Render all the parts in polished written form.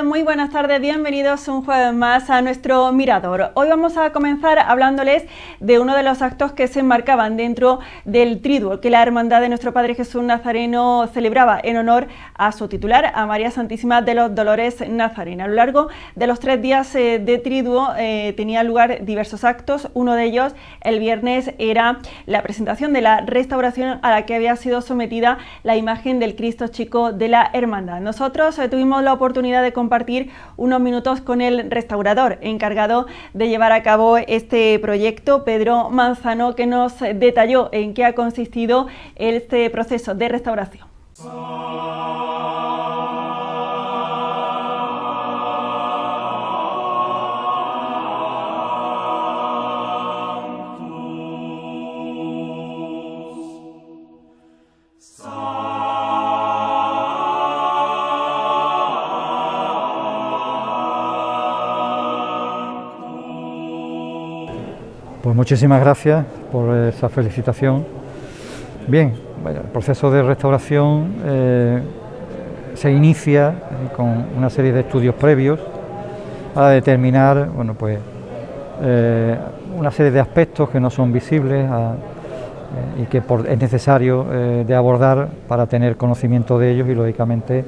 tal? Muy buenas tardes, bienvenidos un jueves más a nuestro Mirador. Hoy vamos a comenzar hablándoles de uno de los actos que se enmarcaban dentro del triduo que la Hermandad de Nuestro Padre Jesús Nazareno celebraba en honor a su titular, a María Santísima de los Dolores Nazarena. A lo largo de los 3 días de triduo tenía lugar diversos actos. Uno de ellos, el viernes, era la presentación de la restauración a la que había sido sometida la imagen del Cristo Chico de la Hermandad. Nosotros tuvimos la oportunidad de compartir unos minutos con el restaurador encargado de llevar a cabo este proyecto, Pedro Manzano, que nos detalló en qué ha consistido este proceso de restauración. Pues muchísimas gracias por esa felicitación. Bien, bueno, el proceso de restauración se inicia con una serie de estudios previos para determinar, bueno, pues una serie de aspectos que no son visibles y que es necesario de abordar para tener conocimiento de ellos y, lógicamente,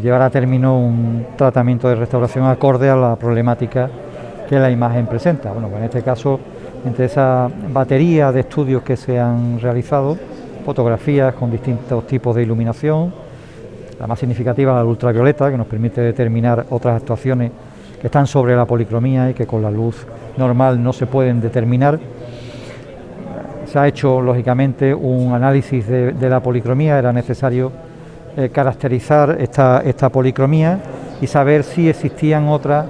llevar a término un tratamiento de restauración acorde a la problemática que la imagen presenta. Bueno, pues en este caso, entre esa batería de estudios que se han realizado, fotografías con distintos tipos de iluminación, la más significativa, la ultravioleta, que nos permite determinar otras actuaciones que están sobre la policromía y que con la luz normal no se pueden determinar. Se ha hecho, lógicamente, un análisis de la policromía. Era necesario caracterizar esta policromía y saber si existían otras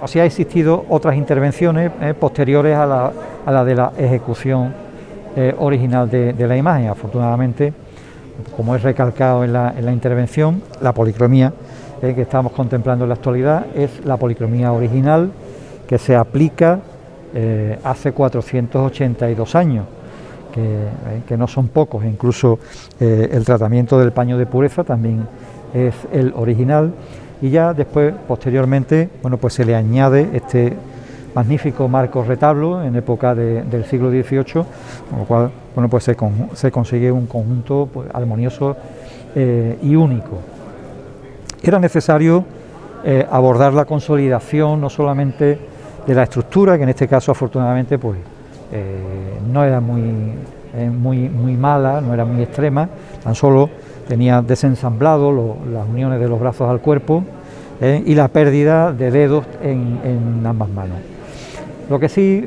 o si ha existido otras intervenciones posteriores a la de la ejecución original de la imagen. Afortunadamente, como es recalcado en la intervención, la policromía que estamos contemplando en la actualidad es la policromía original que se aplica hace 482 años, que no son pocos. Incluso el tratamiento del paño de pureza también es el original. Y ya después, posteriormente, bueno, pues se le añade este magnífico marco retablo en época del siglo XVIII, con lo cual, bueno, pues se consigue un conjunto, pues, armonioso y único. Era necesario abordar la consolidación no solamente de la estructura, que en este caso, afortunadamente, pues no era muy mala, no era muy extrema, tan solo tenía desensamblado las uniones de los brazos al cuerpo y la pérdida de dedos en ambas manos. Lo que sí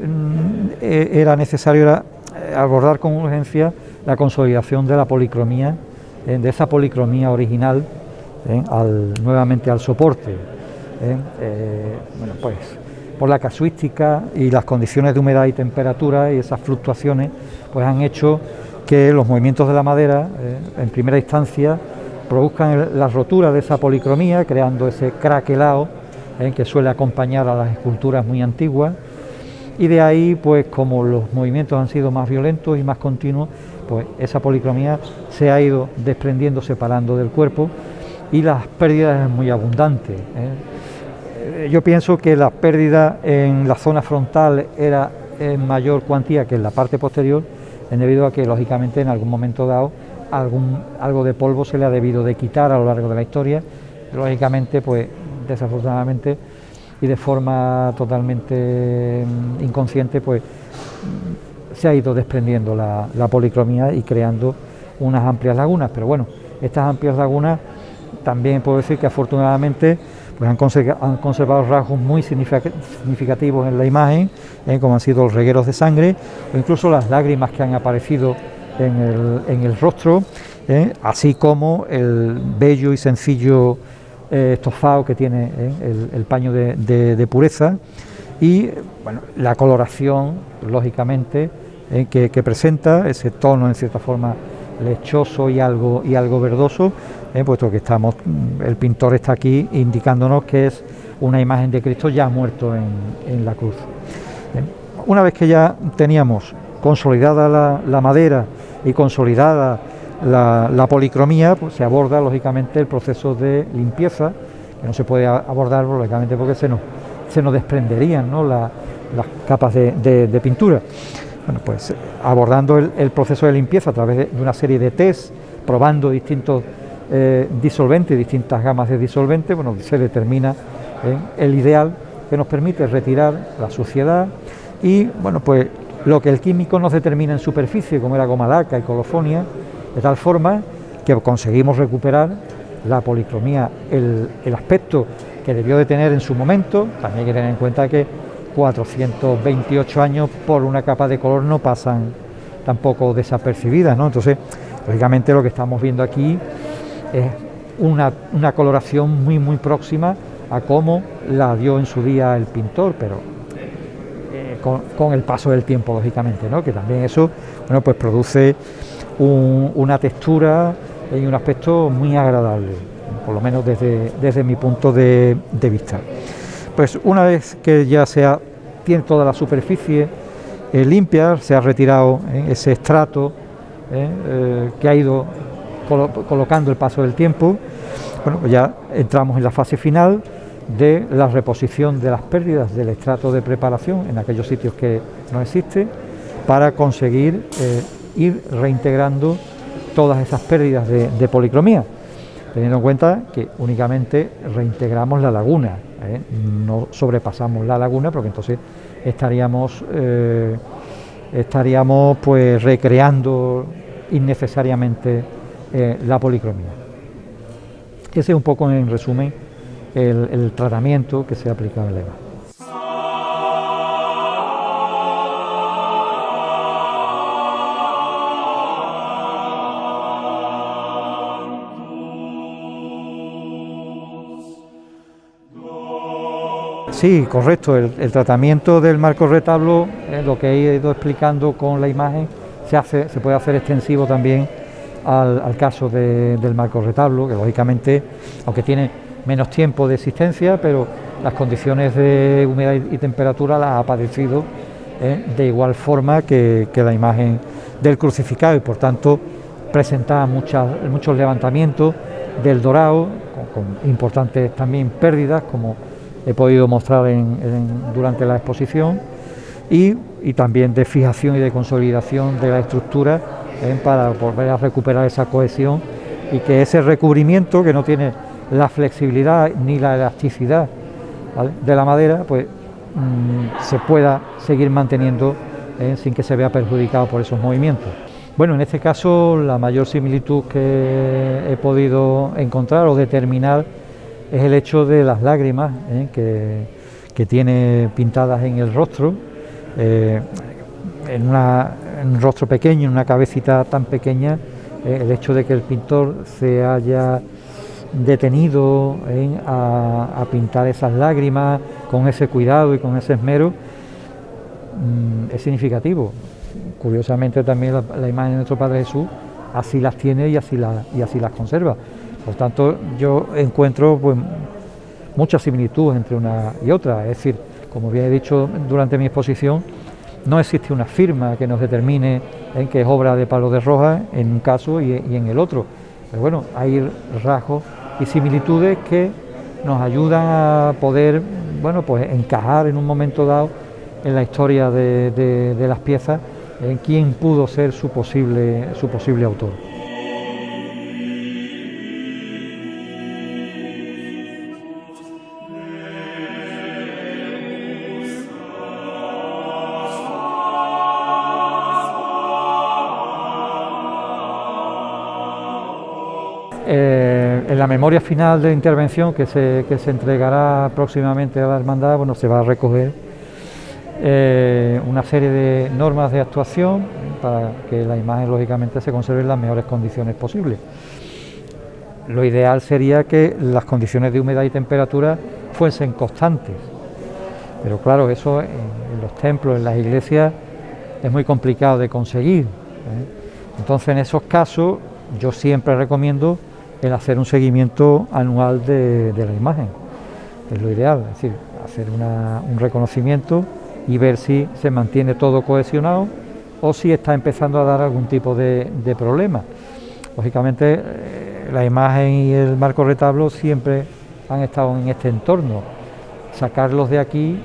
era necesario era abordar con urgencia la consolidación de la policromía, de esa policromía original, nuevamente al soporte. Bueno, pues por la casuística y las condiciones de humedad y temperatura y esas fluctuaciones, pues han hecho que los movimientos de la madera, en primera instancia, produzcan la rotura de esa policromía, creando ese craquelado que suele acompañar a las esculturas muy antiguas, y de ahí, pues como los movimientos han sido más violentos y más continuos, pues esa policromía se ha ido desprendiendo, separando del cuerpo, y las pérdidas son muy abundantes. Yo pienso que la pérdida en la zona frontal era en mayor cuantía que en la parte posterior, debido a que, lógicamente, en algún momento dado algo de polvo se le ha debido de quitar a lo largo de la historia. Lógicamente, pues desafortunadamente y de forma totalmente inconsciente, pues se ha ido desprendiendo la policromía y creando unas amplias lagunas. Pero bueno, estas amplias lagunas también puedo decir que, afortunadamente, pues han conservado rasgos muy significativos en la imagen, como han sido los regueros de sangre o incluso las lágrimas que han aparecido en el rostro, así como el bello y sencillo estofado que tiene el paño de pureza y, bueno, la coloración, lógicamente, que presenta ese tono en cierta forma lechoso y algo verdoso, puesto que el pintor está aquí indicándonos que es una imagen de Cristo ya muerto en la cruz. Una vez que ya teníamos consolidada la madera y consolidada la policromía, pues se aborda lógicamente el proceso de limpieza, que no se puede abordar lógicamente porque se nos desprenderían, ¿no?, las capas de pintura. Bueno, pues abordando el proceso de limpieza a través de una serie de test, probando distintos disolventes, distintas gamas de disolventes, bueno, se determina el ideal que nos permite retirar la suciedad y, bueno, pues lo que el químico nos determina en superficie, como era goma laca y colofonia, de tal forma que conseguimos recuperar la policromía, el aspecto que debió de tener en su momento. También hay que tener en cuenta que 428 años por una capa de color no pasan tampoco desapercibidas, ¿no? Entonces, lógicamente lo que estamos viendo aquí es una coloración muy próxima a cómo la dio en su día el pintor, pero con el paso del tiempo, lógicamente, ¿no?, que también eso, bueno, pues produce una textura y un aspecto muy agradable, por lo menos desde mi punto de vista. Pues una vez que ya tiene toda la superficie limpia, se ha retirado ese estrato que ha ido colocando el paso del tiempo, bueno, pues ya entramos en la fase final de la reposición de las pérdidas del estrato de preparación en aquellos sitios que no existe, para conseguir ir reintegrando todas esas pérdidas de policromía, teniendo en cuenta que únicamente reintegramos la laguna, no sobrepasamos la laguna, porque entonces estaríamos pues recreando innecesariamente la policromía. Ese es un poco, en resumen, el tratamiento que se ha aplicado en la imagen. Sí, correcto. El tratamiento del marco retablo, lo que he ido explicando con la imagen, se puede hacer extensivo también al caso del marco retablo, que lógicamente, aunque tiene menos tiempo de existencia, pero las condiciones de humedad y temperatura las ha padecido de igual forma que la imagen del crucificado, y por tanto presenta muchos levantamientos del dorado, con importantes también pérdidas, como he podido mostrar durante la exposición, y también de fijación y de consolidación de la estructura para volver a recuperar esa cohesión, y que ese recubrimiento, que no tiene la flexibilidad ni la elasticidad, ¿vale?, de la madera, pues se pueda seguir manteniendo sin que se vea perjudicado por esos movimientos. Bueno, en este caso la mayor similitud que he podido encontrar o determinar es el hecho de las lágrimas que tiene pintadas en el rostro, en un rostro pequeño, en una cabecita tan pequeña. El hecho de que el pintor se haya detenido a pintar esas lágrimas con ese cuidado y con ese esmero es significativo. Curiosamente también la imagen de nuestro Padre Jesús así las tiene y así las conserva. Por tanto, yo encuentro pues mucha similitud entre una y otra. Es decir, como bien he dicho durante mi exposición, no existe una firma que nos determine en que es obra de Pablo de Rojas en un caso y en el otro. Pero bueno, hay rasgos y similitudes que nos ayudan a poder, bueno, pues encajar en un momento dado en la historia de las piezas en quién pudo ser su posible autor. En la memoria final de intervención que se entregará próximamente a la hermandad, bueno, se va a recoger una serie de normas de actuación para que la imagen lógicamente se conserve en las mejores condiciones posibles. Lo ideal sería que las condiciones de humedad y temperatura fuesen constantes, pero claro, eso en los templos, en las iglesias, es muy complicado de conseguir. Entonces, en esos casos, yo siempre recomiendo el hacer un seguimiento anual de la imagen, es lo ideal, es decir, hacer un reconocimiento y ver si se mantiene todo cohesionado o si está empezando a dar algún tipo de problema. Lógicamente, la imagen y el marco retablo siempre han estado en este entorno. Sacarlos de aquí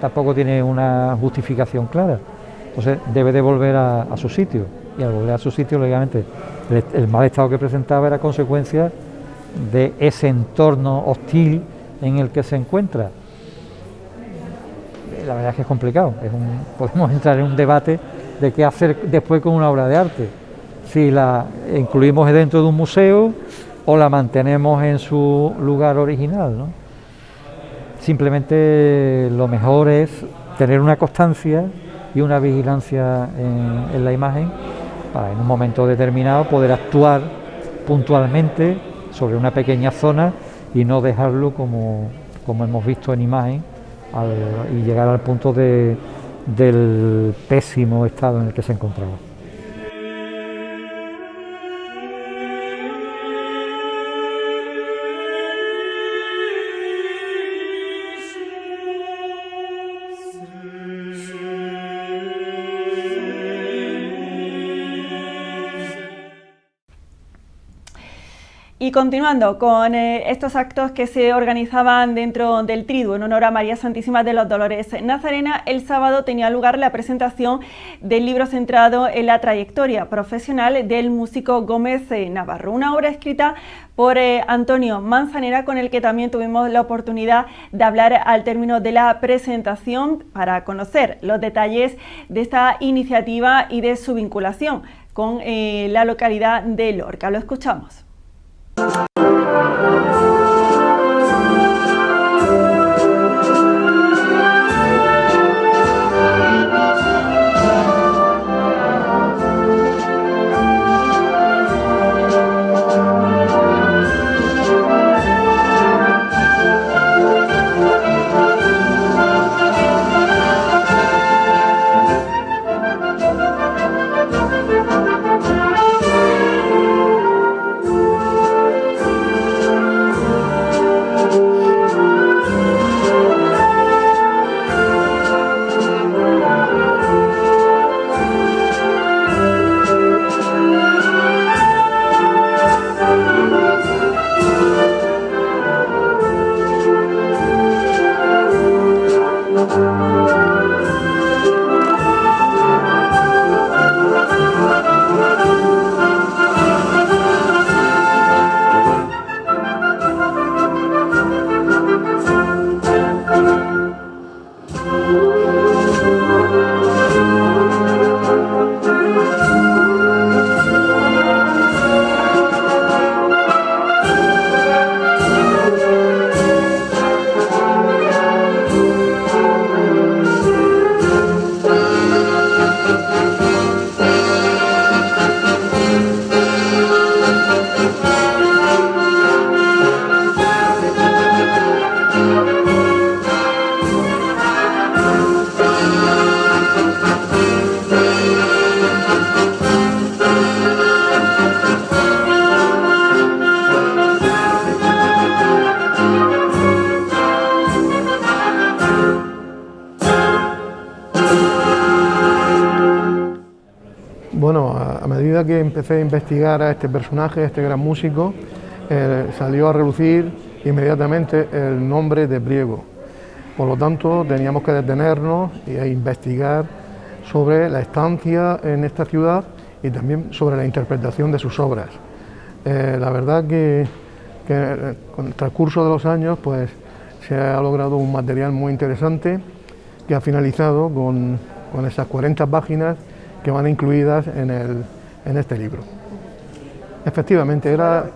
tampoco tiene una justificación clara. Entonces debe de volver a su sitio, y al volver a su sitio, lógicamente, el mal estado que presentaba era consecuencia de ese entorno hostil en el que se encuentra. La verdad es que es complicado, podemos entrar en un debate de qué hacer después con una obra de arte, si la incluimos dentro de un museo o la mantenemos en su lugar original, ¿no? Simplemente lo mejor es tener una constancia y una vigilancia en la imagen para en un momento determinado poder actuar puntualmente sobre una pequeña zona y no dejarlo como hemos visto en imagen y llegar al punto del pésimo estado en el que se encontraba. Y continuando con estos actos que se organizaban dentro del Triduo en honor a María Santísima de los Dolores Nazarena, el sábado tenía lugar la presentación del libro centrado en la trayectoria profesional del músico Gómez Navarro, una obra escrita por Antonio Manzanera, con el que también tuvimos la oportunidad de hablar al término de la presentación para conocer los detalles de esta iniciativa y de su vinculación con la localidad de Lorca. Lo escuchamos. Bueno, a medida que empecé a investigar a este personaje, a este gran músico, salió a relucir inmediatamente el nombre de Priego. Por lo tanto, teníamos que detenernos e investigar sobre la estancia en esta ciudad y también sobre la interpretación de sus obras. La verdad que con el transcurso de los años pues, se ha logrado un material muy interesante que ha finalizado con esas 40 páginas que van incluidas en este libro. Efectivamente, era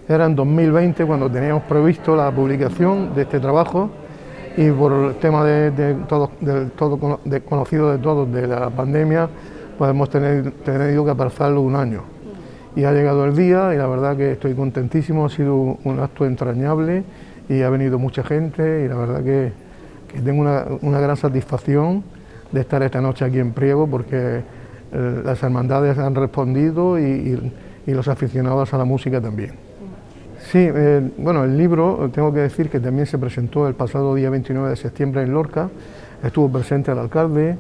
en 2020 cuando teníamos previsto la publicación de este trabajo y por el tema conocido de todos de la pandemia, pues hemos tenido que aplazarlo un año. Y ha llegado el día y la verdad que estoy contentísimo, ha sido un acto entrañable y ha venido mucha gente y la verdad que tengo una gran satisfacción de estar esta noche aquí en Priego porque las hermandades han respondido y los aficionados a la música también. Sí, bueno, el libro, tengo que decir que también se presentó el pasado día 29 de septiembre en Lorca, estuvo presente el alcalde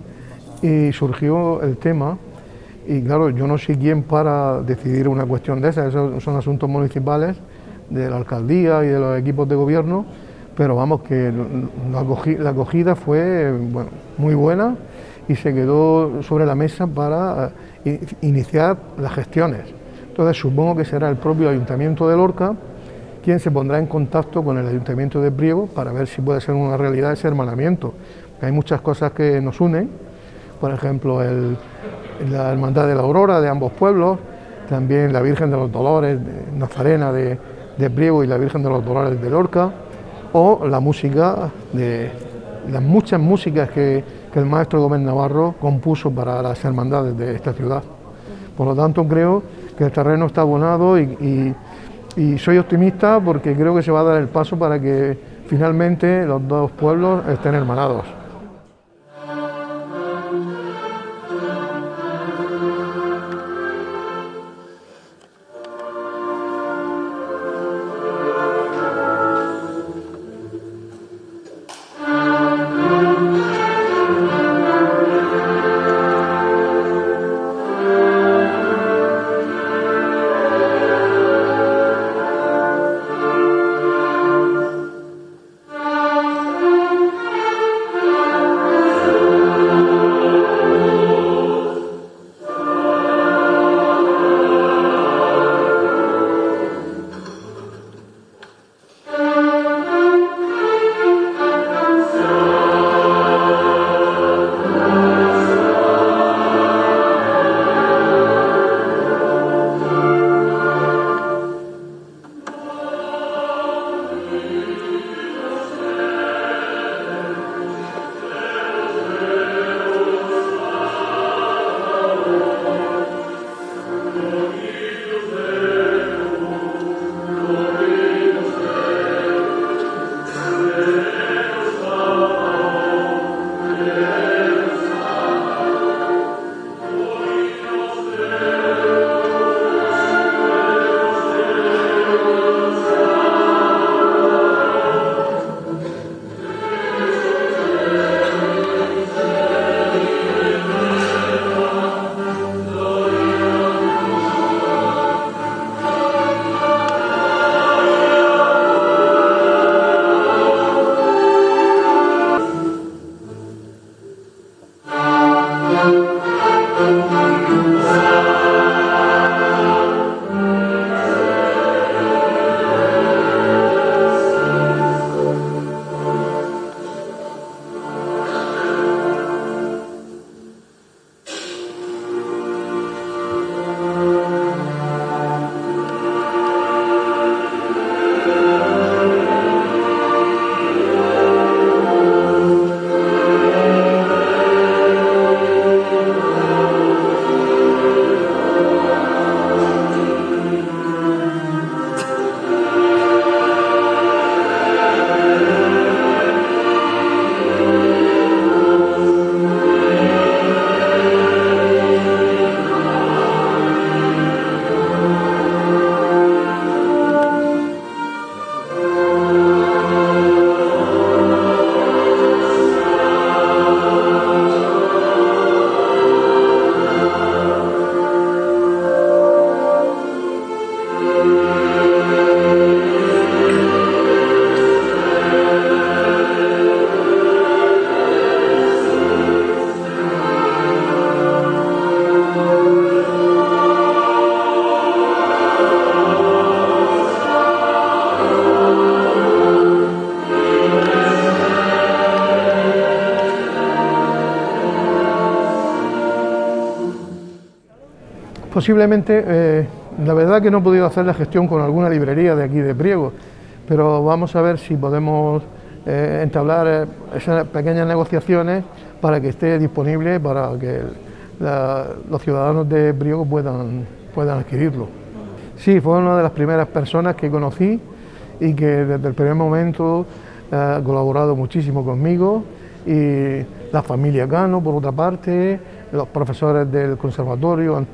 y surgió el tema y claro, yo no soy quien para decidir una cuestión de esas, esos son asuntos municipales de la alcaldía y de los equipos de gobierno, pero vamos, que la acogida fue bueno, muy buena y se quedó sobre la mesa para iniciar las gestiones. Entonces supongo que será el propio Ayuntamiento de Lorca quien se pondrá en contacto con el Ayuntamiento de Priego para ver si puede ser una realidad ese hermanamiento. Hay muchas cosas que nos unen, por ejemplo la Hermandad de la Aurora de ambos pueblos, también la Virgen de los Dolores Nazarena de Priego y la Virgen de los Dolores de Lorca, o la música, las muchas músicas que el maestro Gómez Navarro compuso para las hermandades de esta ciudad. Por lo tanto, creo que el terreno está abonado y soy optimista porque creo que se va a dar el paso para que finalmente los dos pueblos estén hermanados. Posiblemente, la verdad que no he podido hacer la gestión con alguna librería de aquí de Priego, pero vamos a ver si podemos entablar esas pequeñas negociaciones para que esté disponible para que los ciudadanos de Priego puedan adquirirlo. Sí, fue una de las primeras personas que conocí y que desde el primer momento ha colaborado muchísimo conmigo, y la familia Cano, por otra parte, los profesores del conservatorio, el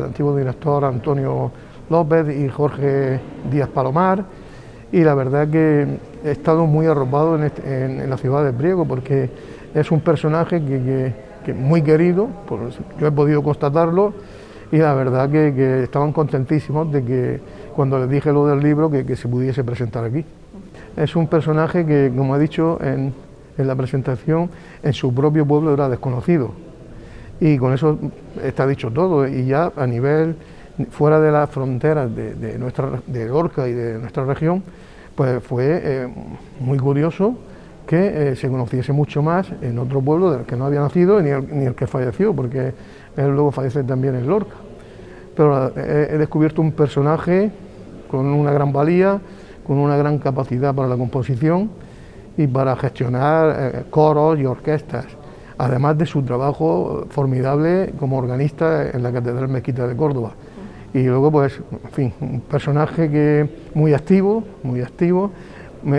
antiguo director Antonio López y Jorge Díaz Palomar, y la verdad que he estado muy arropado en la ciudad de Priego porque es un personaje que que muy querido, yo he podido constatarlo, y la verdad que estaban contentísimos de que cuando les dije lo del libro que se pudiese presentar aquí. Es un personaje que, como he dicho en la presentación, en su propio pueblo era desconocido, y con eso está dicho todo. Y ya a nivel fuera de las fronteras de Lorca y de nuestra región, pues fue muy curioso que se conociese mucho más en otro pueblo del que no había nacido ni el que falleció, porque él luego fallece también en Lorca. Pero he descubierto un personaje con una gran valía, con una gran capacidad para la composición y para gestionar coros y orquestas, además de su trabajo formidable como organista en la Catedral Mezquita de Córdoba. Y luego, pues, en fin, un personaje que muy activo,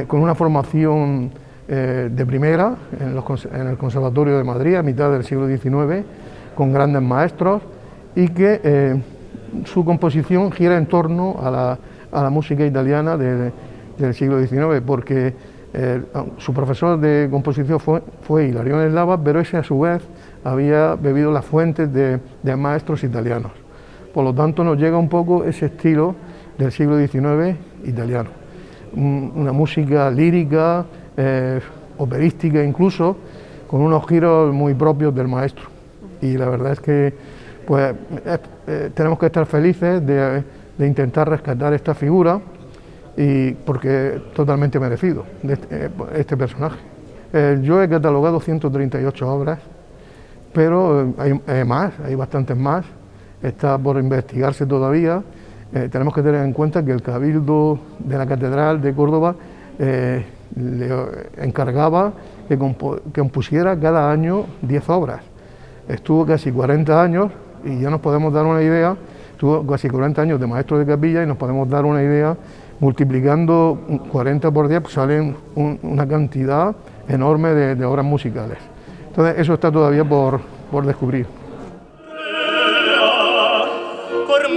con una formación de primera en el Conservatorio de Madrid a mitad del siglo XIX, con grandes maestros, y que su composición gira en torno a la música italiana del siglo XIX, porque su profesor de composición fue Hilarión Eslava, pero ese a su vez había bebido las fuentes de maestros italianos. Por lo tanto, nos llega un poco ese estilo del siglo XIX italiano. Una música lírica, operística incluso, con unos giros muy propios del maestro. Y la verdad es que pues, tenemos que estar felices de intentar rescatar esta figura, y porque es totalmente merecido este personaje. Yo he catalogado 138 obras, pero hay bastantes más. Está por investigarse todavía. Tenemos que tener en cuenta que el Cabildo de la Catedral de Córdoba le encargaba que compusiera cada año 10 obras. Estuvo casi 40 años y ya nos podemos dar una idea, estuvo casi 40 años de maestro de capilla y nos podemos dar una idea, multiplicando 40 por 10, pues salen una cantidad enorme de obras musicales. Entonces eso está todavía por descubrir. Cor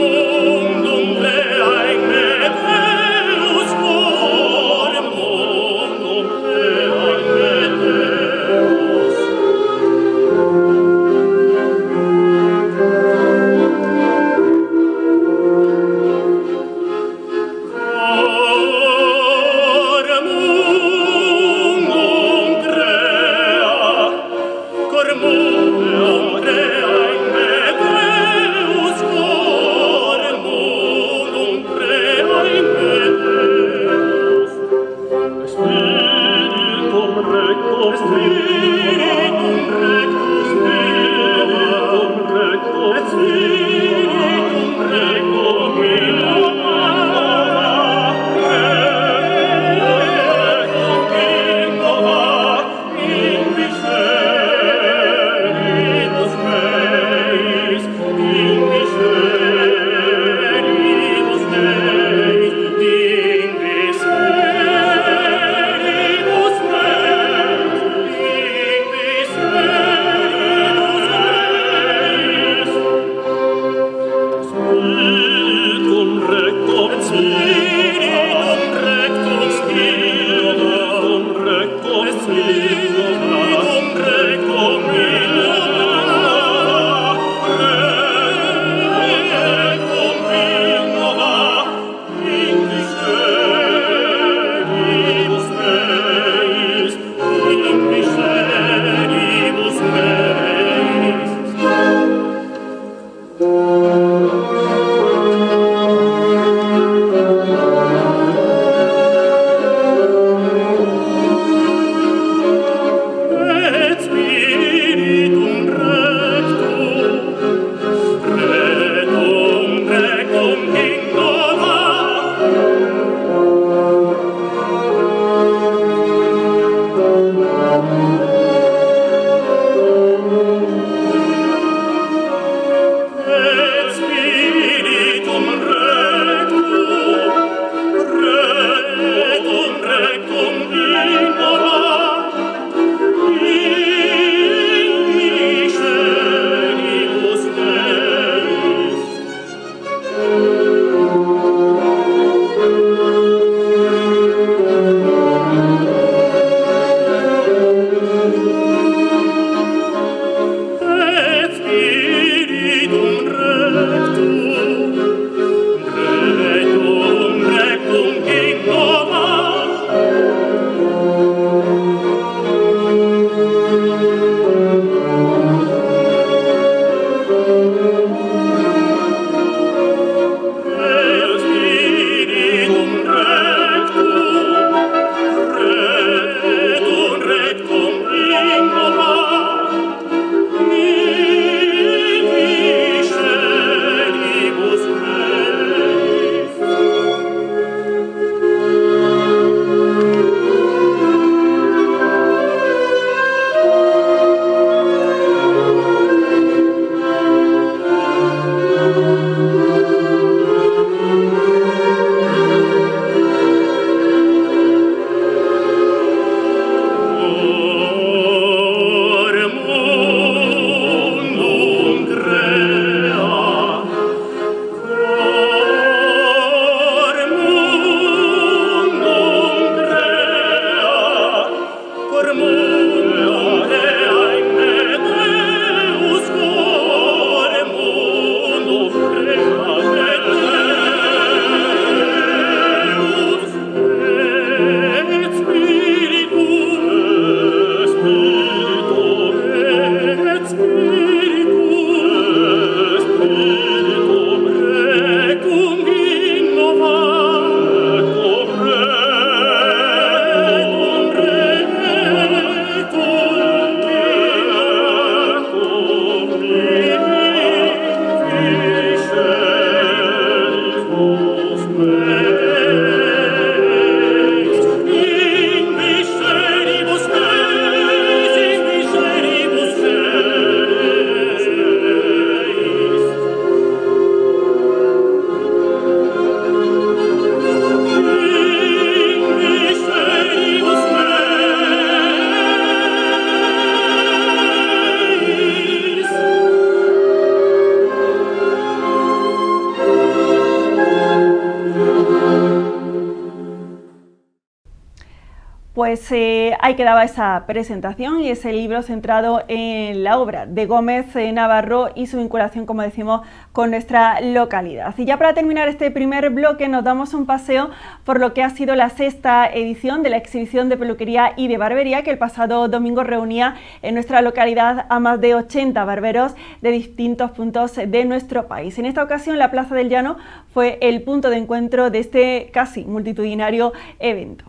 Pues ahí quedaba esa presentación y ese libro centrado en la obra de Gómez Navarro y su vinculación, como decimos, con nuestra localidad. Y ya para terminar este primer bloque nos damos un paseo por lo que ha sido la 6ª edición de la exhibición de peluquería y de barbería que el pasado domingo reunía en nuestra localidad a más de 80 barberos de distintos puntos de nuestro país. En esta ocasión la Plaza del Llano fue el punto de encuentro de este casi multitudinario evento.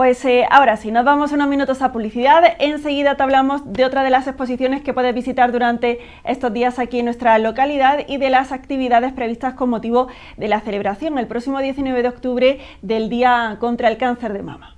Pues ahora sí, nos vamos unos minutos a publicidad. Enseguida te hablamos de otra de las exposiciones que puedes visitar durante estos días aquí en nuestra localidad y de las actividades previstas con motivo de la celebración el próximo 19 de octubre del Día contra el Cáncer de Mama.